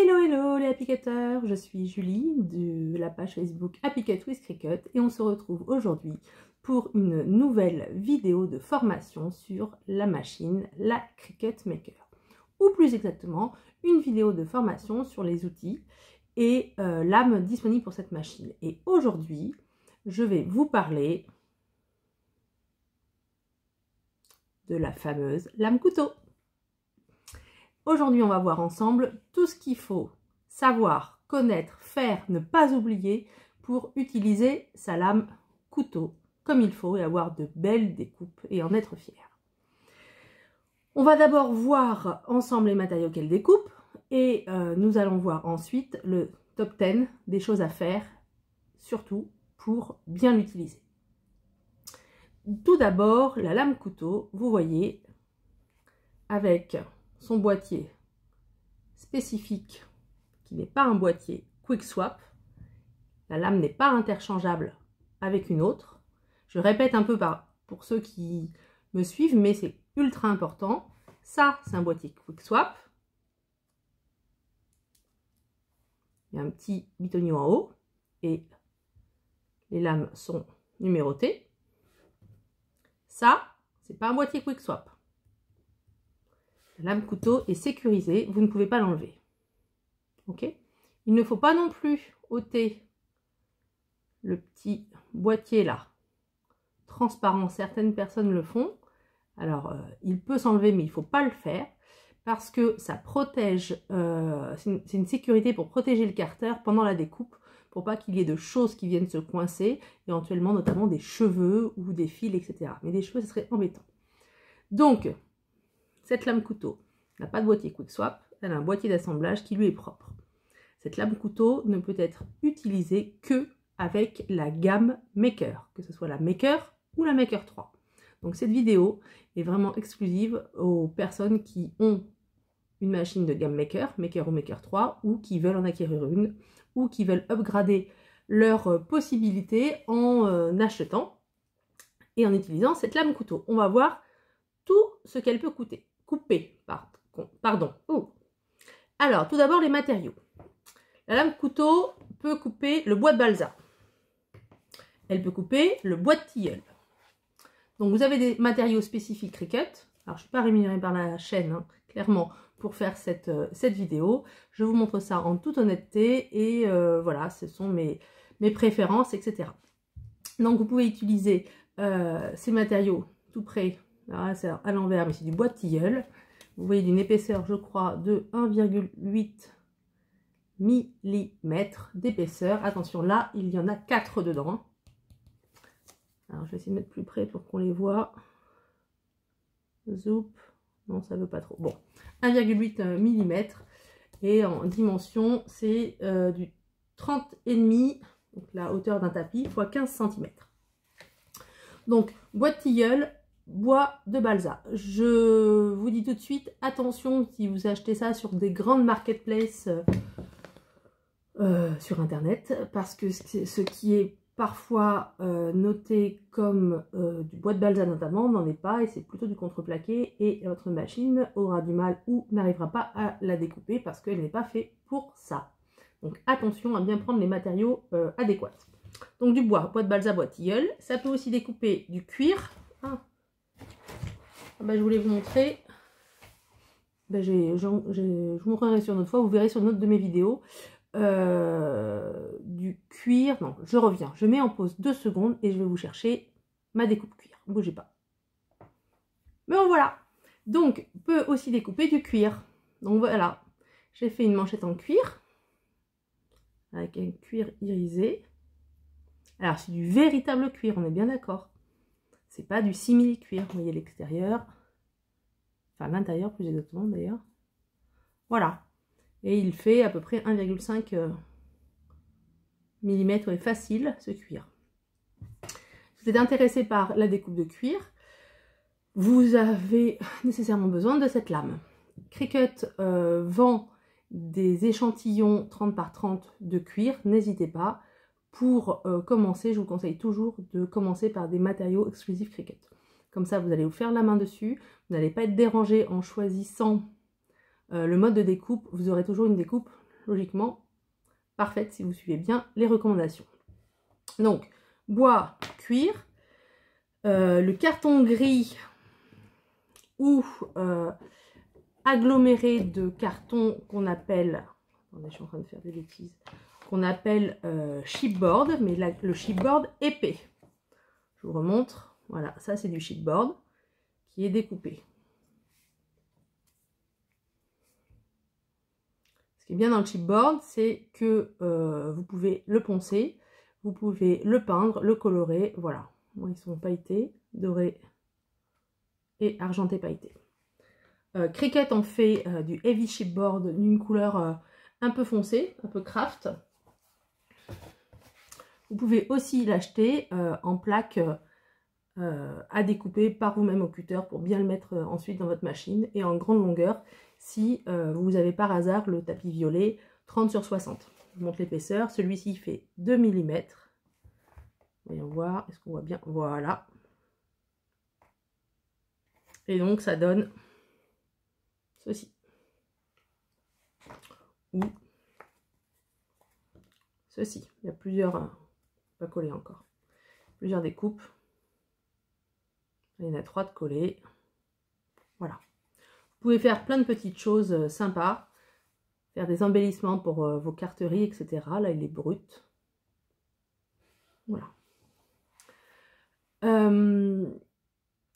Hello hello les applicateurs, je suis Julie de la page Facebook Applicat with Cricut et on se retrouve aujourd'hui pour une nouvelle vidéo de formation sur la machine, la Cricut Maker. Ou plus exactement, une vidéo de formation sur les outils et l'âme disponible pour cette machine. Et aujourd'hui, je vais vous parler de la fameuse lame couteau. Aujourd'hui, on va voir ensemble tout ce qu'il faut savoir, connaître, faire, ne pas oublier pour utiliser sa lame couteau comme il faut et avoir de belles découpes et en être fier. On va d'abord voir ensemble les matériaux qu'elle découpe et nous allons voir ensuite le top 10 des choses à faire, surtout pour bien l'utiliser. Tout d'abord, la lame couteau, vous voyez, avec son boîtier spécifique qui n'est pas un boîtier quick swap. La lame n'est pas interchangeable avec une autre. Je répète un peu pour ceux qui me suivent, mais c'est ultra important. Ça, c'est un boîtier quick swap. Il y a un petit bitonio en haut et les lames sont numérotées. Ça, c'est pas un boîtier quick swap. La lame couteau est sécurisée, vous ne pouvez pas l'enlever. Ok? Il ne faut pas non plus ôter le petit boîtier là, transparent. Certaines personnes le font. Alors, il peut s'enlever, mais il ne faut pas le faire parce que ça protège, c'est une sécurité pour protéger le carter pendant la découpe, pour pas qu'il y ait de choses qui viennent se coincer, éventuellement notamment des cheveux ou des fils, etc. Mais des cheveux, ce serait embêtant. Donc, cette lame couteau n'a pas de boîtier quick swap, elle a un boîtier d'assemblage qui lui est propre. Cette lame couteau ne peut être utilisée que avec la gamme Maker, que ce soit la Maker ou la Maker 3. Donc cette vidéo est vraiment exclusive aux personnes qui ont une machine de gamme Maker, Maker ou Maker 3, ou qui veulent en acquérir une, ou qui veulent upgrader leurs possibilités en achetant et en utilisant cette lame couteau. On va voir tout ce qu'elle peut couper. Pardon. Oh. Alors, tout d'abord, les matériaux. La lame couteau peut couper le bois de balsa. Elle peut couper le bois de tilleul. Donc, vous avez des matériaux spécifiques Cricut. Alors, je ne suis pas rémunérée par la chaîne, hein, clairement, pour faire cette vidéo. Je vous montre ça en toute honnêteté et voilà, ce sont mes préférences, etc. Donc, vous pouvez utiliser ces matériaux tout près. Là, c'est à l'envers, mais c'est du bois de tilleul. Vous voyez d'une épaisseur, je crois, de 1,8 mm d'épaisseur. Attention, là, il y en a 4 dedans. Alors, je vais essayer de mettre plus près pour qu'on les voit. Zoup. Non, ça ne veut pas trop. Bon, 1,8 mm. Et en dimension, c'est du 30,5, donc la hauteur d'un tapis, x 15 cm. Donc, bois de tilleul, bois de balsa. Je vous dis tout de suite, attention si vous achetez ça sur des grandes marketplaces sur internet, parce que ce qui est parfois noté comme du bois de balsa notamment n'en est pas, et c'est plutôt du contreplaqué, et votre machine aura du mal ou n'arrivera pas à la découper parce qu'elle n'est pas faite pour ça. Donc attention à bien prendre les matériaux adéquats. Donc du bois de balsa, bois de tilleul. Ça peut aussi découper du cuir. Je voulais vous montrer. Je vous montrerai sur une autre fois. Vous verrez sur une autre de mes vidéos. Du cuir. Non, je reviens. Je mets en pause 2 secondes et je vais vous chercher ma découpe cuir. Ne bougez pas. Mais bon, voilà. Donc, peut aussi découper du cuir. Donc voilà. J'ai fait une manchette en cuir. Avec un cuir irisé. Alors, c'est du véritable cuir, on est bien d'accord. C'est pas du simili-cuir. Vous voyez l'extérieur. Enfin, l'intérieur, plus exactement, d'ailleurs. Voilà. Et il fait à peu près 1,5 mm. Ouais, facile, ce cuir. Si vous êtes intéressé par la découpe de cuir, vous avez nécessairement besoin de cette lame. Cricut vend des échantillons 30 par 30 de cuir. N'hésitez pas. Pour commencer, je vous conseille toujours de commencer par des matériaux exclusifs Cricut. Comme ça, vous allez vous faire la main dessus. Vous n'allez pas être dérangé en choisissant le mode de découpe. Vous aurez toujours une découpe logiquement parfaite si vous suivez bien les recommandations. Donc, bois, cuir, le carton gris ou aggloméré de carton qu'on appelle, attendez, je suis en train de faire des bêtises, qu'on appelle chipboard, mais là, le chipboard épais. Je vous remontre, voilà, ça c'est du chipboard qui est découpé. Ce qui est bien dans le chipboard, c'est que vous pouvez le poncer, vous pouvez le peindre, le colorer, voilà. Moi, ils sont pailletés, dorés et argentés pailletés. Cricut en fait du heavy chipboard d'une couleur un peu foncée, un peu craft. Vous pouvez aussi l'acheter en plaques à découper par vous-même au cutter pour bien le mettre ensuite dans votre machine et en grande longueur si vous avez par hasard le tapis violet 30 sur 60. Je vous montre l'épaisseur, celui-ci fait 2 mm. Voyons voir, est-ce qu'on voit bien? Voilà. Et donc ça donne ceci. Ou ceci. Il y a plusieurs, pas collé encore, plusieurs découpes. Il y en a 3 de collés. Voilà. Vous pouvez faire plein de petites choses sympas. Faire des embellissements pour vos carteries, etc. Là, il est brut. Voilà.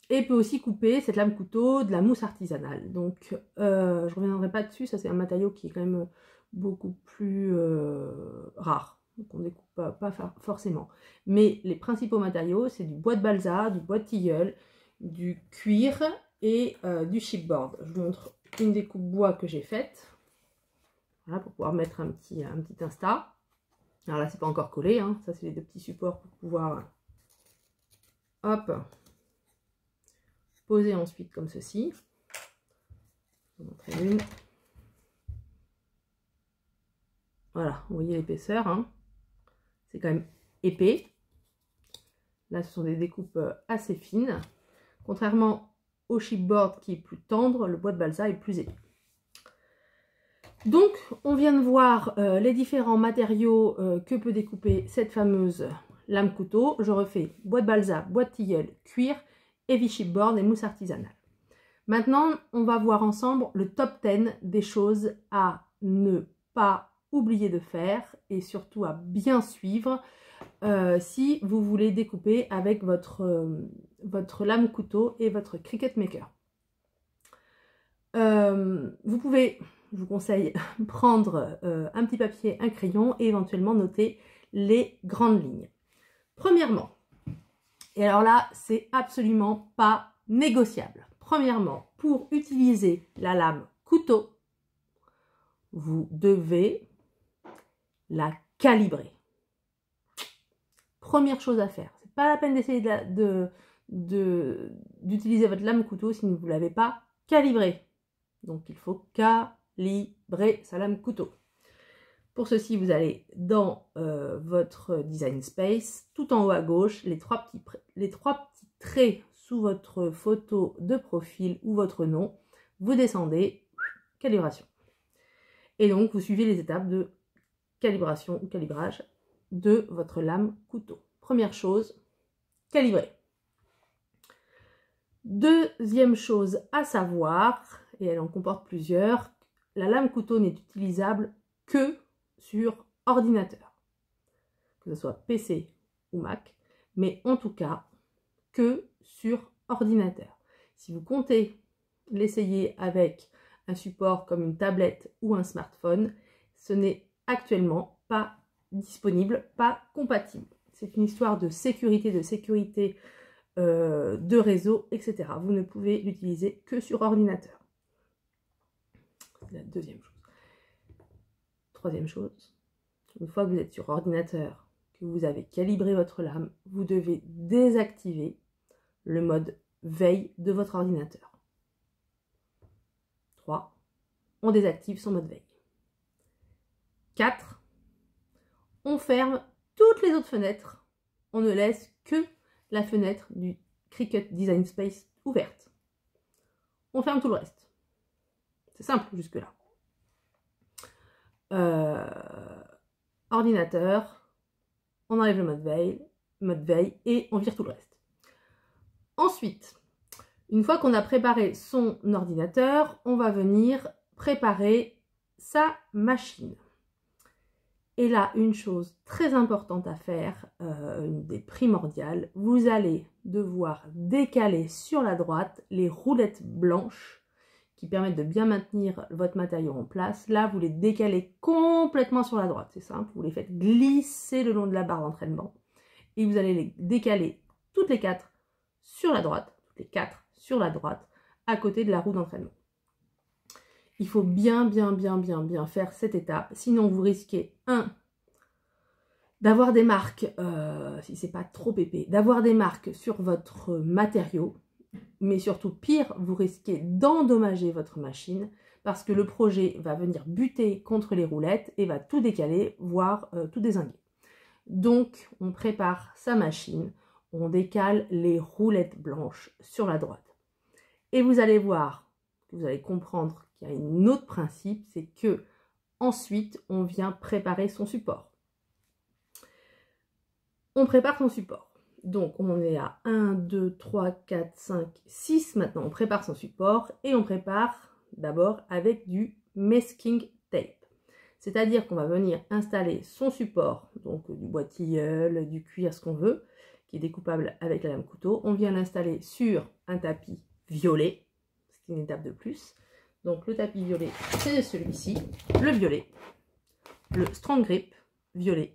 Et peut aussi couper cette lame couteau de la mousse artisanale. Donc, je ne reviendrai pas dessus. Ça, c'est un matériau qui est quand même beaucoup plus rare. Donc, on ne découpe pas forcément. Mais les principaux matériaux, c'est du bois de balsa, du bois de tilleul, du cuir et du chipboard. Je vous montre une découpe bois que j'ai faite. Voilà, pour pouvoir mettre un petit Insta. Alors là, c'est pas encore collé, hein. Ça, c'est les 2 petits supports pour pouvoir, hop, poser ensuite comme ceci. Je vais vous montrer une. Voilà, vous voyez l'épaisseur, hein. C'est quand même épais. Là, ce sont des découpes assez fines. Contrairement au chipboard qui est plus tendre, le bois de balsa est plus épais. Donc, on vient de voir les différents matériaux que peut découper cette fameuse lame couteau. Je refais bois de balsa, bois de tilleul, cuir, heavy chipboard et mousse artisanale. Maintenant, on va voir ensemble le top 10 des choses à ne pas oublier de faire et surtout à bien suivre si vous voulez découper avec votre lame couteau et votre Cricut Maker. Vous pouvez, je vous conseille, prendre un petit papier, un crayon et éventuellement noter les grandes lignes. Premièrement, et alors là, c'est absolument pas négociable. Premièrement, pour utiliser la lame couteau, vous devez la calibrer. Première chose à faire. C'est pas la peine d'essayer d'utiliser votre lame couteau si vous ne l'avez pas calibrée. Donc, il faut calibrer sa lame couteau. Pour ceci, vous allez dans votre Design Space, tout en haut à gauche, les trois petits traits sous votre photo de profil ou votre nom. Vous descendez, calibration. Et donc, vous suivez les étapes de calibration ou calibrage de votre lame couteau. Première chose, calibrer. Deuxième chose à savoir, et elle en comporte plusieurs, la lame couteau n'est utilisable que sur ordinateur, que ce soit PC ou Mac, mais en tout cas que sur ordinateur. Si vous comptez l'essayer avec un support comme une tablette ou un smartphone, ce n'est actuellement pas disponible, pas compatible. C'est une histoire de sécurité de réseau, etc. Vous ne pouvez l'utiliser que sur ordinateur. C'est la deuxième chose. Troisième chose, une fois que vous êtes sur ordinateur, que vous avez calibré votre lame, vous devez désactiver le mode veille de votre ordinateur. 3. On désactive son mode veille. 4. On ferme toutes les autres fenêtres. On ne laisse que la fenêtre du Cricut Design Space ouverte. On ferme tout le reste. C'est simple jusque-là. ordinateur, on enlève le mode veille et on vire tout le reste. Ensuite, une fois qu'on a préparé son ordinateur, on va venir préparer sa machine. Et là, une chose très importante à faire, une des primordiales, vous allez devoir décaler sur la droite les roulettes blanches qui permettent de bien maintenir votre matériau en place. Là, vous les décalez complètement sur la droite, c'est simple. Vous les faites glisser le long de la barre d'entraînement et vous allez les décaler toutes les 4 sur la droite, à côté de la roue d'entraînement. Il faut bien faire cette étape, sinon vous risquez, d'avoir des marques, si c'est pas trop épais, d'avoir des marques sur votre matériau, mais surtout pire, vous risquez d'endommager votre machine parce que le projet va venir buter contre les roulettes et va tout décaler, voire tout dézinguer. Donc, on prépare sa machine, on décale les roulettes blanches sur la droite. Et vous allez voir, vous allez comprendre qu'il y a un autre principe, c'est que ensuite, on vient préparer son support. On prépare son support. Donc, on est à 1, 2, 3, 4, 5, 6. Maintenant, on prépare son support et on prépare d'abord avec du masking tape. C'est-à-dire qu'on va venir installer son support, donc du bois tilleul, du cuir, ce qu'on veut, qui est découpable avec la lame couteau. On vient l'installer sur un tapis violet, c'est une étape de plus. Donc le tapis violet, c'est celui-ci, le violet, le Strong Grip violet.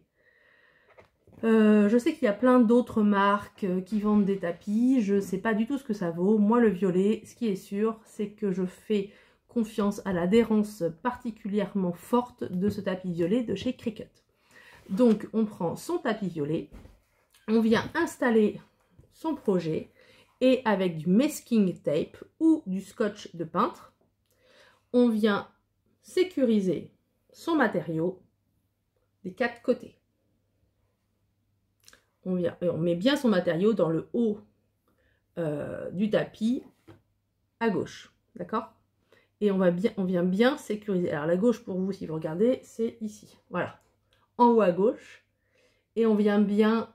Je sais qu'il y a plein d'autres marques qui vendent des tapis, je ne sais pas du tout ce que ça vaut. Moi, le violet, ce qui est sûr, c'est que je fais confiance à l'adhérence particulièrement forte de ce tapis violet de chez Cricut. Donc, on prend son tapis violet, on vient installer son projet et avec du masking tape ou du scotch de peintre, on vient sécuriser son matériau des 4 côtés. On met bien son matériau dans le haut du tapis à gauche, d'accord? Et on vient bien sécuriser. Alors la gauche pour vous, si vous regardez, c'est ici, voilà, en haut à gauche. Et on vient bien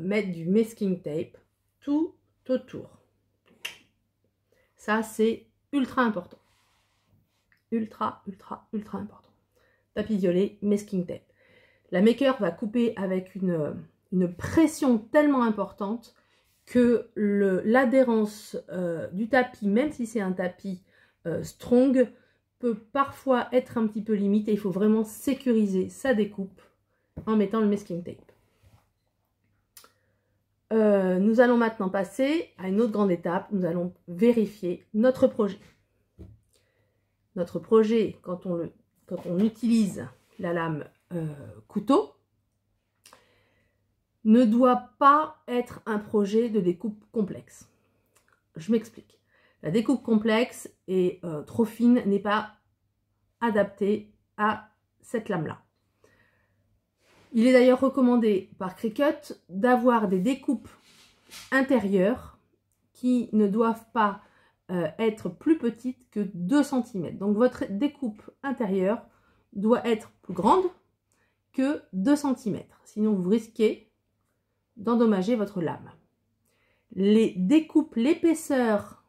mettre du masking tape tout autour. Ça, c'est ultra important. Ultra important. Tapis violet, masking tape. La maker va couper avec une pression tellement importante que l'adhérence du tapis, même si c'est un tapis strong, peut parfois être un petit peu limite et il faut vraiment sécuriser sa découpe en mettant le masking tape. Nous allons maintenant passer à une autre grande étape, nous allons vérifier notre projet. Notre projet, quand on utilise la lame couteau, ne doit pas être un projet de découpe complexe. Je m'explique. La découpe complexe et trop fine n'est pas adaptée à cette lame-là. Il est d'ailleurs recommandé par Cricut d'avoir des découpes intérieures qui ne doivent pas être plus petites que 2 cm. Donc votre découpe intérieure doit être plus grande que 2 cm. Sinon vous risquez d'endommager votre lame. Les découpes, l'épaisseur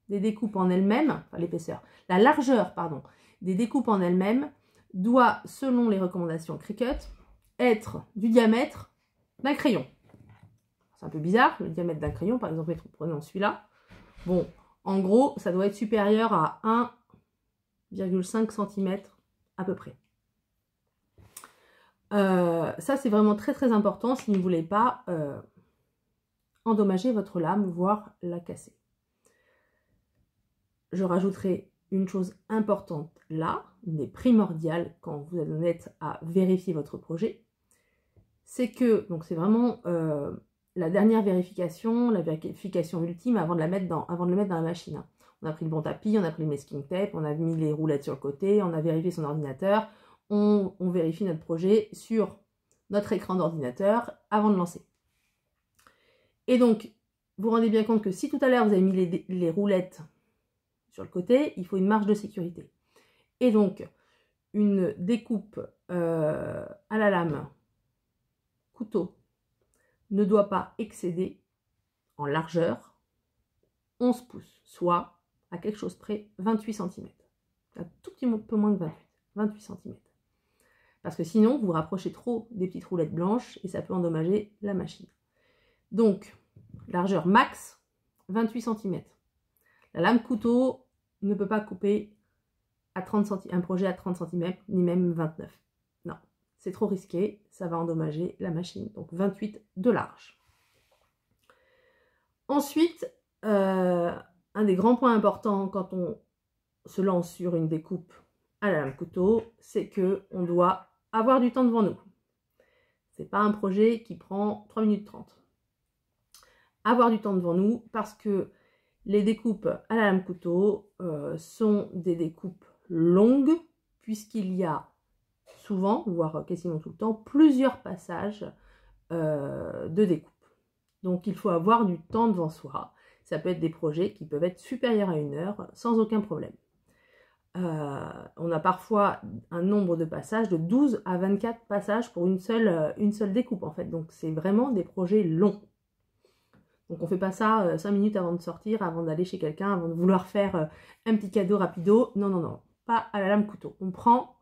des découpes en elles-mêmes, enfin l'épaisseur, la largeur, pardon, des découpes en elles-mêmes doit, selon les recommandations Cricut, être du diamètre d'un crayon. C'est un peu bizarre, le diamètre d'un crayon, par exemple, prenons celui-là. Bon, en gros, ça doit être supérieur à 1,5 cm à peu près. Ça, c'est vraiment très important si vous ne voulez pas endommager votre lame, voire la casser. Je rajouterai une chose importante là, une des primordiales quand vous en êtes à vérifier votre projet, c'est que, donc c'est vraiment la dernière vérification, la vérification ultime avant de le mettre dans la machine. On a pris le bon tapis, on a pris le masking tape, on a mis les roulettes sur le côté, on a vérifié son ordinateur, on vérifie notre projet sur notre écran d'ordinateur avant de lancer. Et donc, vous vous rendez bien compte que si tout à l'heure vous avez mis les roulettes sur le côté, il faut une marge de sécurité. Et donc, une découpe à la lame couteau ne doit pas excéder en largeur 11 pouces, soit à quelque chose près 28 cm. Un tout petit peu moins de 28 cm. Parce que sinon, vous vous rapprochez trop des petites roulettes blanches et ça peut endommager la machine. Donc, largeur max, 28 cm. La lame couteau ne peut pas couper à 30 cm, un projet à 30 cm, ni même 29. Non, c'est trop risqué, ça va endommager la machine. Donc 28 de large. Ensuite, un des grands points importants quand on se lance sur une découpe à la lame couteau, c'est qu'on doit avoir du temps devant nous. C'est pas un projet qui prend 3 minutes 30. Avoir du temps devant nous parce que les découpes à la lame couteau sont des découpes longues puisqu'il y a souvent, voire quasiment tout le temps, plusieurs passages de découpe. Donc il faut avoir du temps devant soi. Ça peut être des projets qui peuvent être supérieurs à 1 heure sans aucun problème. On a parfois un nombre de passages de 12 à 24 passages pour une seule découpe en fait. Donc c'est vraiment des projets longs. Donc on ne fait pas ça 5 minutes avant de sortir, avant d'aller chez quelqu'un, avant de vouloir faire un petit cadeau rapido. Non, non, non, pas à la lame couteau. On prend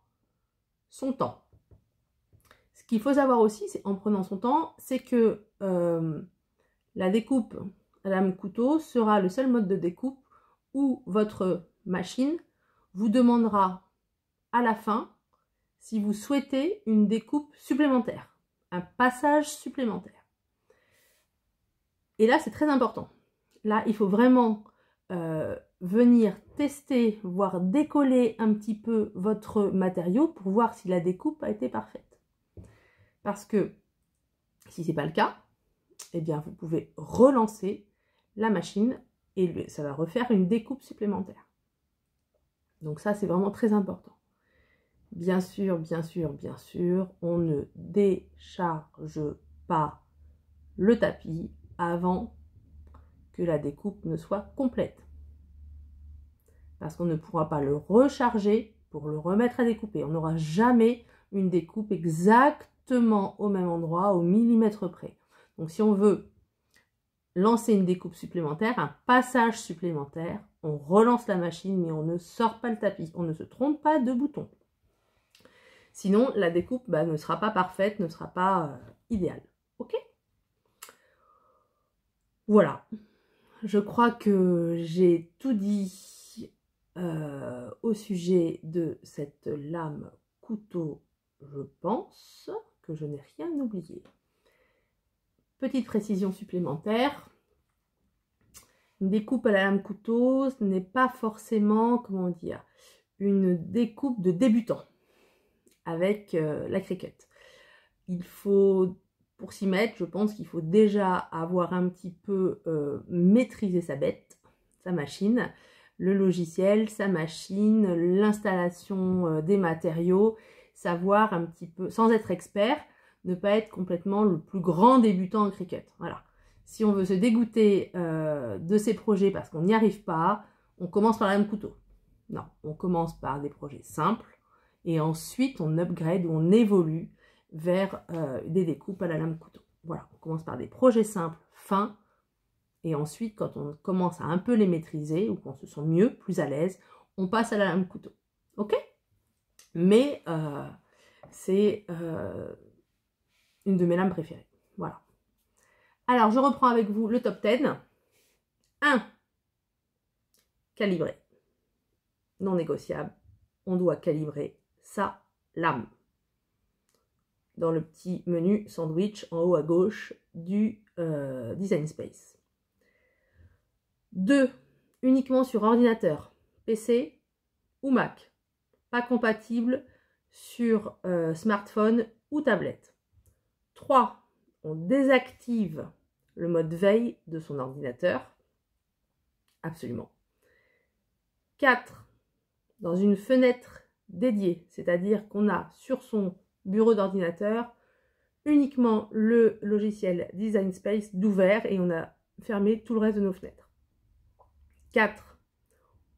son temps. Ce qu'il faut savoir aussi, c'est en prenant son temps, c'est que la découpe à la lame couteau sera le seul mode de découpe où votre machine vous demandera à la fin si vous souhaitez une découpe supplémentaire, un passage supplémentaire. Et là, c'est très important. Là, il faut vraiment venir tester, voire décoller un petit peu votre matériau pour voir si la découpe a été parfaite. Parce que si ce n'est pas le cas, eh bien, vous pouvez relancer la machine et ça va refaire une découpe supplémentaire. Donc ça, c'est vraiment très important. Bien sûr, bien sûr, bien sûr, on ne décharge pas le tapis avant que la découpe ne soit complète. Parce qu'on ne pourra pas le recharger pour le remettre à découper. On n'aura jamais une découpe exactement au même endroit, au millimètre près. Donc si on veut lancer une découpe supplémentaire, un passage supplémentaire, on relance la machine mais on ne sort pas le tapis. On ne se trompe pas de bouton. Sinon, la découpe ne sera pas parfaite, ne sera pas idéale. Ok ? Voilà. Je crois que j'ai tout dit au sujet de cette lame couteau, je pense que je n'ai rien oublié. Petite précision supplémentaire, une découpe à la lame couteau, ce n'est pas forcément, comment dire, une découpe de débutant avec la cricket. Il faut, pour s'y mettre, je pense qu'il faut déjà avoir un petit peu maîtrisé sa bête, sa machine, le logiciel, sa machine, l'installation des matériaux, savoir un petit peu, sans être expert, ne pas être complètement le plus grand débutant en cricket. Voilà. Si on veut se dégoûter de ces projets parce qu'on n'y arrive pas, on commence par la lame couteau. Non, on commence par des projets simples et ensuite on upgrade ou on évolue vers des découpes à la lame couteau. Voilà, on commence par des projets simples, fins, et ensuite quand on commence à un peu les maîtriser ou qu'on se sent mieux, plus à l'aise, on passe à la lame couteau. Ok ? Mais c'est une de mes lames préférées. Voilà. Alors, je reprends avec vous le top 10. 1. Calibrer. Non négociable. On doit calibrer sa lame. Dans le petit menu sandwich en haut à gauche du Design Space. 2. Uniquement sur ordinateur, PC ou Mac. Pas compatible sur smartphone ou tablette. 3. On désactive le mode veille de son ordinateur. Absolument. 4. Dans une fenêtre dédiée, c'est-à-dire qu'on a sur son bureau d'ordinateur uniquement le logiciel Design Space d'ouvert et on a fermé tout le reste de nos fenêtres. 4.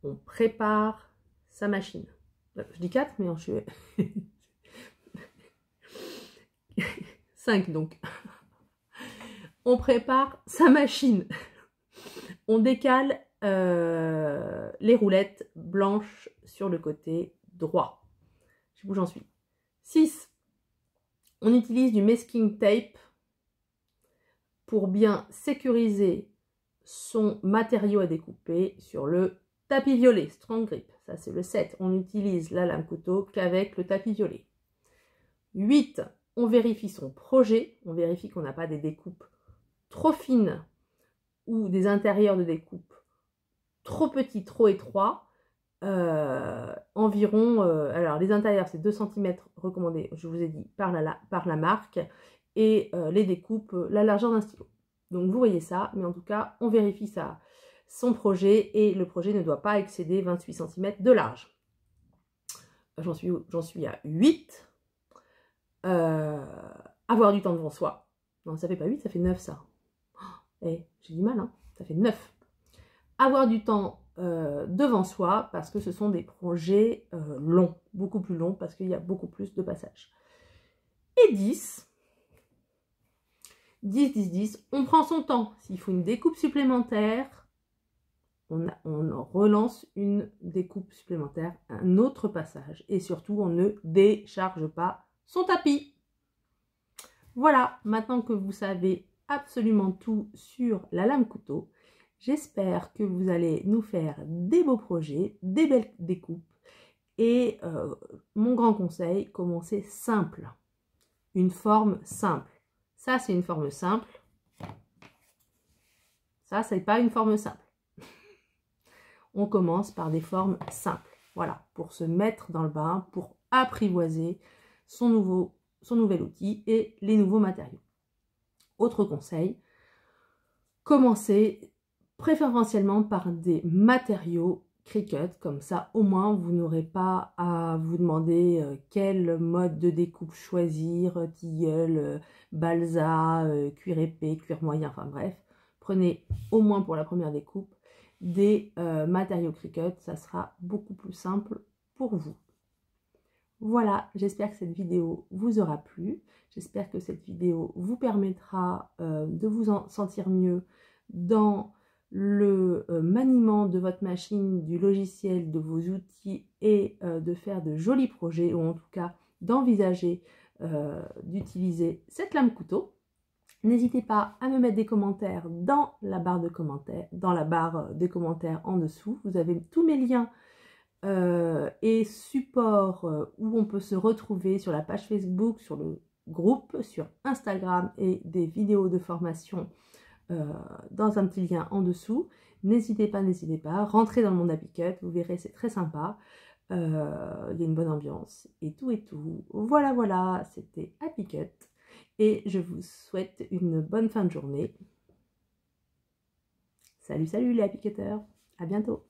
On prépare sa machine. Je dis 4, mais je suis... 5 donc. On prépare sa machine. On décale les roulettes blanches sur le côté droit. Je sais où j'en suis. 6. On utilise du masking tape pour bien sécuriser son matériau à découper sur le tapis violet, Strong Grip. Ça, c'est le 7. On utilise la lame couteau qu'avec le tapis violet. 8. On vérifie son projet. On vérifie qu'on n'a pas des découpes trop fines ou des intérieurs de découpe trop petits, trop étroits. Alors les intérieurs, c'est 2 cm recommandés, je vous ai dit, par la marque. Et les découpes, la largeur d'un stylo. Donc vous voyez ça, mais en tout cas, on vérifie ça, son projet, et le projet ne doit pas excéder 28 cm de large. J'en suis à 8. Avoir du temps devant soi. Non, ça fait pas 8, ça fait 9 ça. Eh, j'ai du mal, hein. Ça fait 9. Avoir du temps devant soi, parce que ce sont des projets longs, beaucoup plus longs, parce qu'il y a beaucoup plus de passages. Et 10. 10, 10, 10, on prend son temps. S'il faut une découpe supplémentaire, on relance une découpe supplémentaire, un autre passage. Et surtout, on ne décharge pas son tapis. Voilà, maintenant que vous savez absolument tout sur la lame couteau, j'espère que vous allez nous faire des beaux projets, des belles découpes. Et mon grand conseil, commencez simple. Une forme simple. Ça, c'est une forme simple. Ça, c'est pas une forme simple. On commence par des formes simples. Voilà, pour se mettre dans le bain, pour apprivoiser son nouvel outil et les nouveaux matériaux. Autre conseil, commencez préférentiellement par des matériaux Cricut, comme ça au moins vous n'aurez pas à vous demander quel mode de découpe choisir, tilleul, balsa, cuir épais, cuir moyen, enfin bref. Prenez au moins pour la première découpe des matériaux Cricut, ça sera beaucoup plus simple pour vous. Voilà, j'espère que cette vidéo vous aura plu, j'espère que cette vidéo vous permettra de vous en sentir mieux dans le maniement de votre machine, du logiciel, de vos outils et de faire de jolis projets, ou en tout cas d'envisager d'utiliser cette lame couteau. N'hésitez pas à me mettre des commentaires dans la barre de commentaires, des commentaires en dessous. Vous avez tous mes liens et supports où on peut se retrouver sur la page Facebook, sur le groupe, sur Instagram et des vidéos de formation dans un petit lien en dessous. N'hésitez pas, rentrez dans le monde Happycut, vous verrez, c'est très sympa. Il y a une bonne ambiance et tout et tout. Voilà, voilà, c'était Happycut et je vous souhaite une bonne fin de journée. Salut, salut les Happycutters, à bientôt.